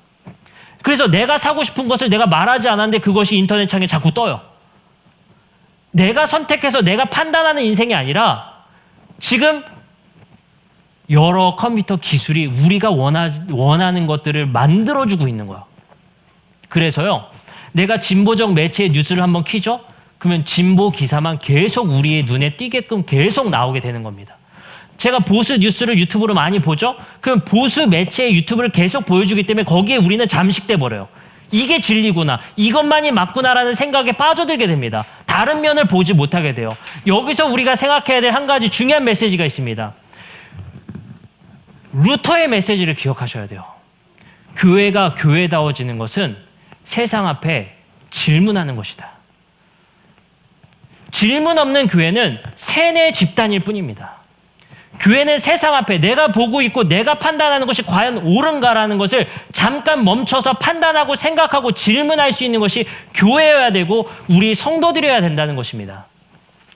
그래서 내가 사고 싶은 것을 내가 말하지 않았는데 그것이 인터넷 창에 자꾸 떠요. 내가 선택해서 내가 판단하는 인생이 아니라 지금 여러 컴퓨터 기술이 우리가 원하는 것들을 만들어주고 있는 거예요. 그래서요, 내가 진보적 매체의 뉴스를 한번 키죠? 그러면 진보 기사만 계속 우리의 눈에 띄게끔 계속 나오게 되는 겁니다. 제가 보수 뉴스를 유튜브로 많이 보죠? 그럼 보수 매체의 유튜브를 계속 보여주기 때문에 거기에 우리는 잠식돼 버려요. 이게 진리구나, 이것만이 맞구나라는 생각에 빠져들게 됩니다. 다른 면을 보지 못하게 돼요. 여기서 우리가 생각해야 될 한 가지 중요한 메시지가 있습니다. 루터의 메시지를 기억하셔야 돼요. 교회가 교회다워지는 것은 세상 앞에 질문하는 것이다. 질문 없는 교회는 세뇌 집단일 뿐입니다. 교회는 세상 앞에 내가 보고 있고 내가 판단하는 것이 과연 옳은가라는 것을 잠깐 멈춰서 판단하고 생각하고 질문할 수 있는 것이 교회여야 되고 우리 성도들이어야 된다는 것입니다.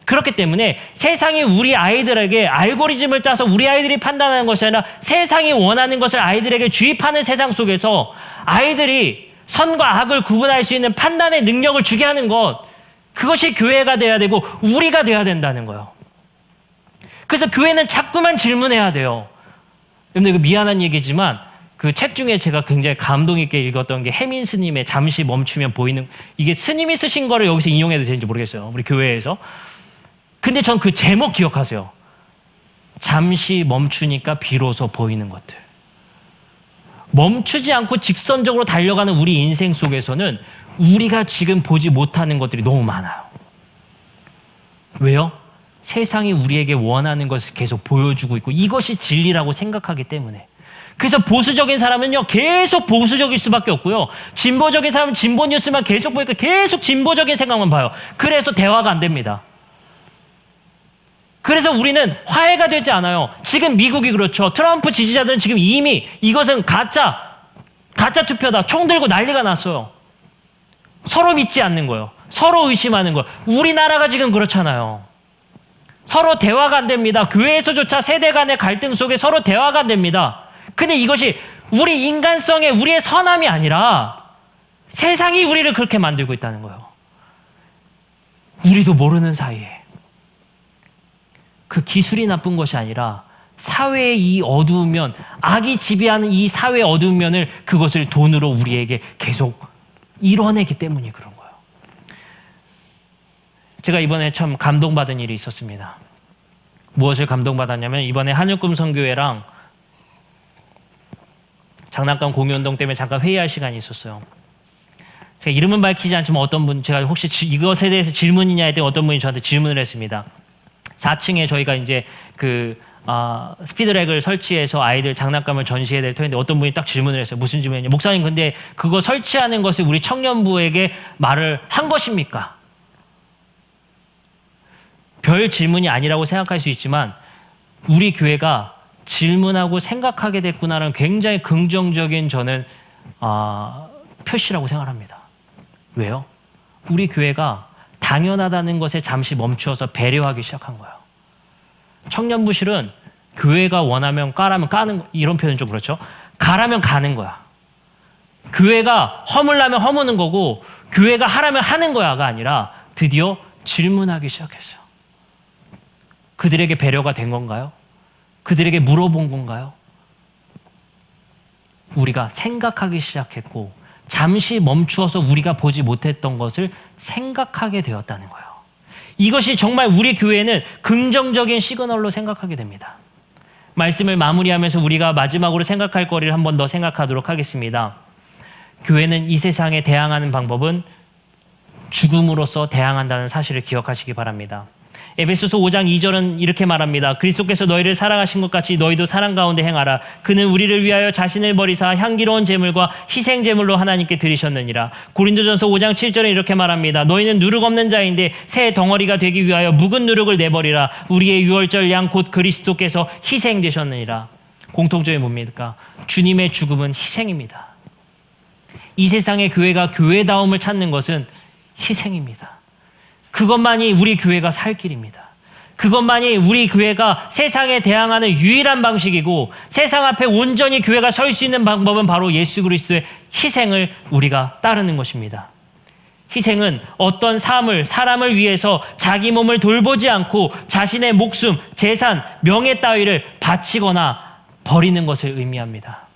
그렇기 때문에 세상이 우리 아이들에게 알고리즘을 짜서 우리 아이들이 판단하는 것이 아니라 세상이 원하는 것을 아이들에게 주입하는 세상 속에서 아이들이 선과 악을 구분할 수 있는 판단의 능력을 주게 하는 것, 그것이 교회가 돼야 되고 우리가 돼야 된다는 거예요. 그래서 교회는 자꾸만 질문해야 돼요. 여러분들 이거 미안한 얘기지만 그 책 중에 제가 굉장히 감동 있게 읽었던 게 해민 스님의 잠시 멈추면 보이는, 이게 스님이 쓰신 거를 여기서 인용해도 되는지 모르겠어요. 우리 교회에서. 근데 전 그 제목 기억하세요. 잠시 멈추니까 비로소 보이는 것들. 멈추지 않고 직선적으로 달려가는 우리 인생 속에서는 우리가 지금 보지 못하는 것들이 너무 많아요. 왜요? 세상이 우리에게 원하는 것을 계속 보여주고 있고 이것이 진리라고 생각하기 때문에. 그래서 보수적인 사람은요 계속 보수적일 수밖에 없고요, 진보적인 사람은 진보 뉴스만 계속 보니까 계속 진보적인 생각만 봐요. 그래서 대화가 안 됩니다. 그래서 우리는 화해가 되지 않아요. 지금 미국이 그렇죠. 트럼프 지지자들은 지금 이미 이것은 가짜 투표다, 총 들고 난리가 났어요. 서로 믿지 않는 거예요. 서로 의심하는 거예요. 우리나라가 지금 그렇잖아요. 서로 대화가 안 됩니다. 교회에서조차 세대 간의 갈등 속에 서로 대화가 안 됩니다. 근데 이것이 우리 인간성의 우리의 선함이 아니라 세상이 우리를 그렇게 만들고 있다는 거예요. 우리도 모르는 사이에. 그 기술이 나쁜 것이 아니라 사회의 이 어두운 면, 악이 지배하는 이 사회의 어두운 면을 그것을 돈으로 우리에게 계속 이뤄내기 때문이 그런 거예요. 제가 이번에 참 감동받은 일이 있었습니다. 무엇을 감동받았냐면 이번에 한일꿈성교회랑 장난감 공유운동 때문에 잠깐 회의할 시간이 있었어요. 제가 이름은 밝히지 않지만 어떤 분, 제가 혹시 이것에 대해서 질문이냐 했더니 어떤 분이 저한테 질문을 했습니다. 4층에 저희가 이제 스피드랙을 설치해서 아이들 장난감을 전시해야 될 터인데 어떤 분이 딱 질문을 했어요. 무슨 질문이냐. 목사님, 근데 그거 설치하는 것을 우리 청년부에게 말을 한 것입니까? 별 질문이 아니라고 생각할 수 있지만 우리 교회가 질문하고 생각하게 됐구나라는 굉장히 긍정적인 저는 표시라고 생각합니다. 왜요? 우리 교회가 당연하다는 것에 잠시 멈추어서 배려하기 시작한 거예요. 청년부실은 교회가 원하면 까라면 까는, 이런 표현 좀 그렇죠. 가라면 가는 거야. 교회가 허물라면 허무는 거고 교회가 하라면 하는 거야가 아니라 드디어 질문하기 시작했어요. 그들에게 배려가 된 건가요? 그들에게 물어본 건가요? 우리가 생각하기 시작했고 잠시 멈추어서 우리가 보지 못했던 것을 생각하게 되었다는 거예요. 이것이 정말 우리 교회는 긍정적인 시그널로 생각하게 됩니다. 말씀을 마무리하면서 우리가 마지막으로 생각할 거리를 한 번 더 생각하도록 하겠습니다. 교회는 이 세상에 대항하는 방법은 죽음으로써 대항한다는 사실을 기억하시기 바랍니다. 에베소서 5장 2절은 이렇게 말합니다. 그리스도께서 너희를 사랑하신 것 같이 너희도 사랑 가운데 행하라. 그는 우리를 위하여 자신을 버리사 향기로운 제물과 희생 제물로 하나님께 드리셨느니라. 고린도전서 5장 7절은 이렇게 말합니다. 너희는 누룩 없는 자인데 새 덩어리가 되기 위하여 묵은 누룩을 내버리라. 우리의 유월절 양 곧 그리스도께서 희생되셨느니라. 공통점이 뭡니까? 주님의 죽음은 희생입니다. 이 세상의 교회가 교회다움을 찾는 것은 희생입니다. 그것만이 우리 교회가 살 길입니다. 그것만이 우리 교회가 세상에 대항하는 유일한 방식이고 세상 앞에 온전히 교회가 설 수 있는 방법은 바로 예수 그리스도의 희생을 우리가 따르는 것입니다. 희생은 어떤 사람을 위해서 자기 몸을 돌보지 않고 자신의 목숨, 재산, 명예 따위를 바치거나 버리는 것을 의미합니다.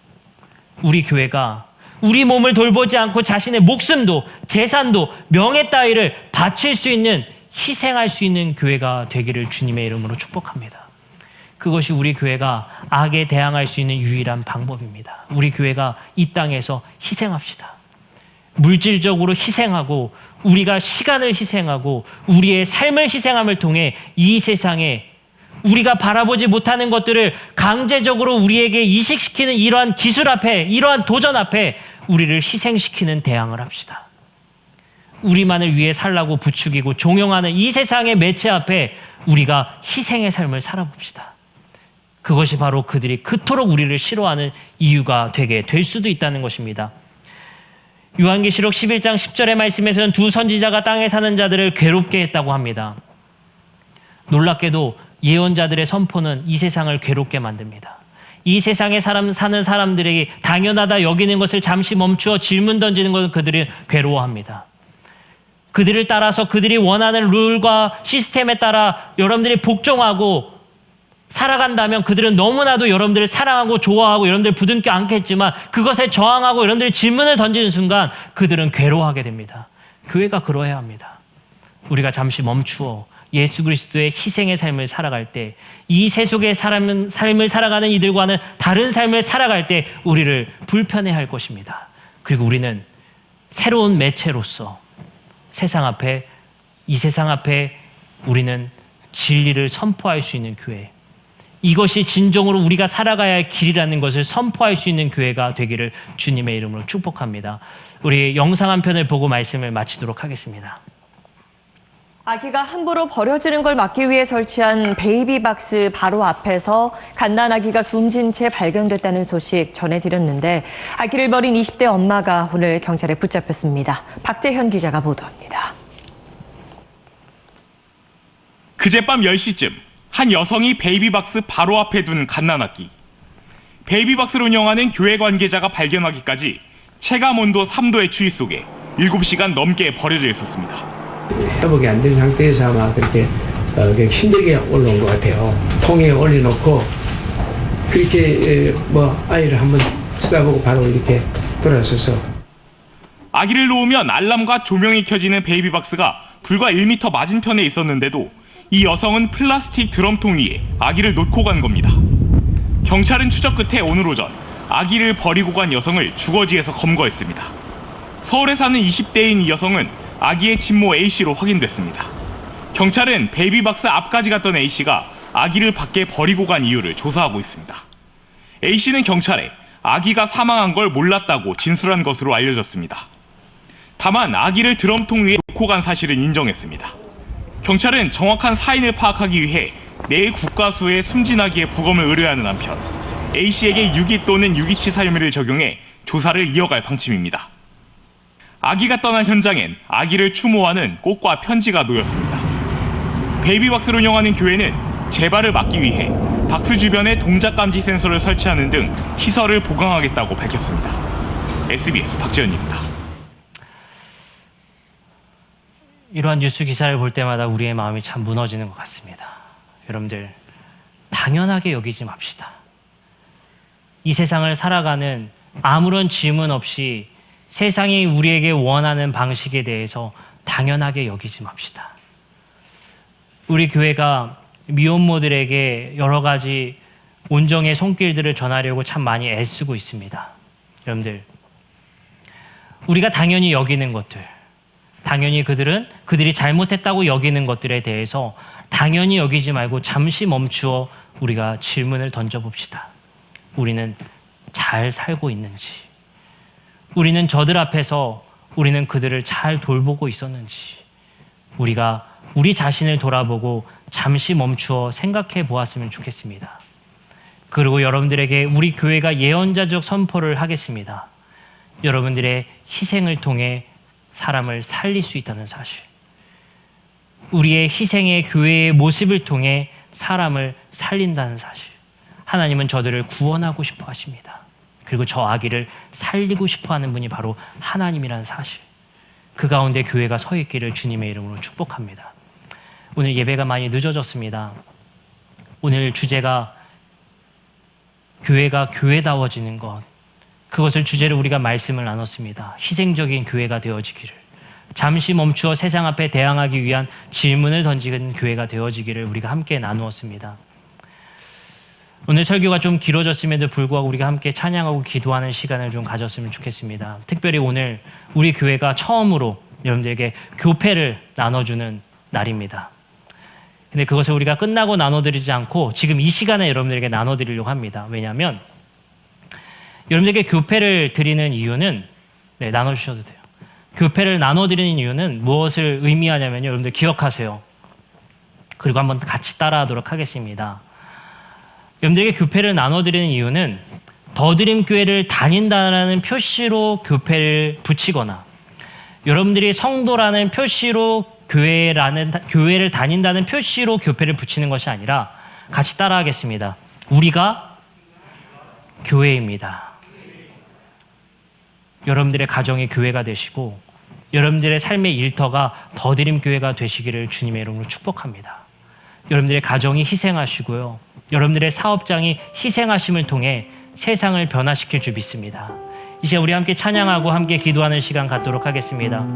우리 교회가 우리 몸을 돌보지 않고 자신의 목숨도 재산도 명예 따위를 바칠 수 있는, 희생할 수 있는 교회가 되기를 주님의 이름으로 축복합니다. 그것이 우리 교회가 악에 대항할 수 있는 유일한 방법입니다. 우리 교회가 이 땅에서 희생합시다. 물질적으로 희생하고 우리가 시간을 희생하고 우리의 삶을 희생함을 통해 이 세상에 우리가 바라보지 못하는 것들을 강제적으로 우리에게 이식시키는 이러한 기술 앞에, 이러한 도전 앞에 우리를 희생시키는 대항을 합시다. 우리만을 위해 살라고 부추기고 종용하는 이 세상의 매체 앞에 우리가 희생의 삶을 살아봅시다. 그것이 바로 그들이 그토록 우리를 싫어하는 이유가 되게 될 수도 있다는 것입니다. 요한계시록 11장 10절의 말씀에서는 두 선지자가 땅에 사는 자들을 괴롭게 했다고 합니다. 놀랍게도 예언자들의 선포는 이 세상을 괴롭게 만듭니다. 이 세상에 사는 사람들에게 당연하다 여기는 것을 잠시 멈추어 질문 던지는 것을 그들은 괴로워합니다. 그들을 따라서 그들이 원하는 룰과 시스템에 따라 여러분들이 복종하고 살아간다면 그들은 너무나도 여러분들을 사랑하고 좋아하고 여러분들을 부둥켜 안겠지만 그것에 저항하고 여러분들이 질문을 던지는 순간 그들은 괴로워하게 됩니다. 교회가 그러해야 합니다. 우리가 잠시 멈추어 예수 그리스도의 희생의 삶을 살아갈 때 이 세속의 삶을 살아가는 이들과는 다른 삶을 살아갈 때 우리를 불편해할 것입니다. 그리고 우리는 새로운 매체로서 이 세상 앞에 우리는 진리를 선포할 수 있는 교회, 이것이 진정으로 우리가 살아가야 할 길이라는 것을 선포할 수 있는 교회가 되기를 주님의 이름으로 축복합니다. 우리 영상 한 편을 보고 말씀을 마치도록 하겠습니다. 아기가 함부로 버려지는 걸 막기 위해 설치한 베이비박스 바로 앞에서 갓난아기가 숨진 채 발견됐다는 소식 전해드렸는데 아기를 버린 20대 엄마가 오늘 경찰에 붙잡혔습니다. 박재현 기자가 보도합니다. 그젯밤 10시쯤 한 여성이 베이비박스 바로 앞에 둔 갓난아기. 베이비박스를 운영하는 교회 관계자가 발견하기까지 체감온도 3도의 추위 속에 7시간 넘게 버려져 있었습니다. 회복이 안 된 상태에서 아마 그렇게 힘들게 올라온 것 같아요. 통에 올려놓고 그렇게 아이를 한번 쳐다보고 바로 이렇게 돌아서서. 아기를 놓으면 알람과 조명이 켜지는 베이비박스가 불과 1m 맞은편에 있었는데도 이 여성은 플라스틱 드럼통 위에 아기를 놓고 간 겁니다. 경찰은 추적 끝에 오늘 오전 아기를 버리고 간 여성을 주거지에서 검거했습니다. 서울에 사는 20대인 이 여성은 아기의 친모 A씨로 확인됐습니다. 경찰은 베이비박스 앞까지 갔던 A씨가 아기를 밖에 버리고 간 이유를 조사하고 있습니다. A씨는 경찰에 아기가 사망한 걸 몰랐다고 진술한 것으로 알려졌습니다. 다만 아기를 드럼통 위에 놓고 간 사실은 인정했습니다. 경찰은 정확한 사인을 파악하기 위해 내일 국가수에 숨진 아기의 부검을 의뢰하는 한편 A씨에게 유기 또는 유기치 사유미를 적용해 조사를 이어갈 방침입니다. 아기가 떠난 현장엔 아기를 추모하는 꽃과 편지가 놓였습니다. 베이비박스를 운영하는 교회는 재발을 막기 위해 박스 주변에 동작 감지 센서를 설치하는 등 시설을 보강하겠다고 밝혔습니다. SBS 박지현입니다. 이러한 뉴스 기사를 볼 때마다 우리의 마음이 참 무너지는 것 같습니다. 여러분들, 당연하게 여기지 맙시다. 이 세상을 살아가는 아무런 질문 없이 세상이 우리에게 원하는 방식에 대해서 당연하게 여기지 맙시다. 우리 교회가 미혼모들에게 여러 가지 온정의 손길들을 전하려고 참 많이 애쓰고 있습니다. 여러분들, 우리가 당연히 여기는 것들, 당연히 그들이 잘못했다고 여기는 것들에 대해서 당연히 여기지 말고 잠시 멈추어 우리가 질문을 던져봅시다. 우리는 잘 살고 있는지, 우리는 저들 앞에서 우리는 그들을 잘 돌보고 있었는지, 우리가 우리 자신을 돌아보고 잠시 멈추어 생각해 보았으면 좋겠습니다. 그리고 여러분들에게 우리 교회가 예언자적 선포를 하겠습니다. 여러분들의 희생을 통해 사람을 살릴 수 있다는 사실, 우리의 희생의 교회의 모습을 통해 사람을 살린다는 사실, 하나님은 저들을 구원하고 싶어 하십니다. 그리고 저 아기를 살리고 싶어 하는 분이 바로 하나님이라는 사실, 그 가운데 교회가 서 있기를 주님의 이름으로 축복합니다. 오늘 예배가 많이 늦어졌습니다. 오늘 주제가 교회가 교회다워지는 것, 그것을 주제로 우리가 말씀을 나눴습니다. 희생적인 교회가 되어지기를, 잠시 멈추어 세상 앞에 대항하기 위한 질문을 던지는 교회가 되어지기를 우리가 함께 나누었습니다. 오늘 설교가 좀 길어졌음에도 불구하고 우리가 함께 찬양하고 기도하는 시간을 좀 가졌으면 좋겠습니다. 특별히 오늘 우리 교회가 처음으로 여러분들에게 교패를 나눠주는 날입니다. 근데 그것을 우리가 끝나고 나눠드리지 않고 지금 이 시간에 여러분들에게 나눠드리려고 합니다. 왜냐하면 여러분들에게 교패를 드리는 이유는 나눠주셔도 돼요. 교패를 나눠드리는 이유는 무엇을 의미하냐면요. 여러분들 기억하세요. 그리고 한번 같이 따라하도록 하겠습니다. 여러분들에게 교패를 나눠드리는 이유는 더드림교회를 다닌다는 표시로 교패를 붙이거나 여러분들이 성도라는 표시로 교회를 다닌다는 표시로 교패를 붙이는 것이 아니라 같이 따라하겠습니다. 우리가 교회입니다. 여러분들의 가정이 교회가 되시고 여러분들의 삶의 일터가 더드림 교회가 되시기를 주님의 이름으로 축복합니다. 여러분들의 가정이 희생하시고요. 여러분들의 사업장이 희생하심을 통해 세상을 변화시킬 줄 믿습니다. 이제 우리 함께 찬양하고 함께 기도하는 시간 갖도록 하겠습니다.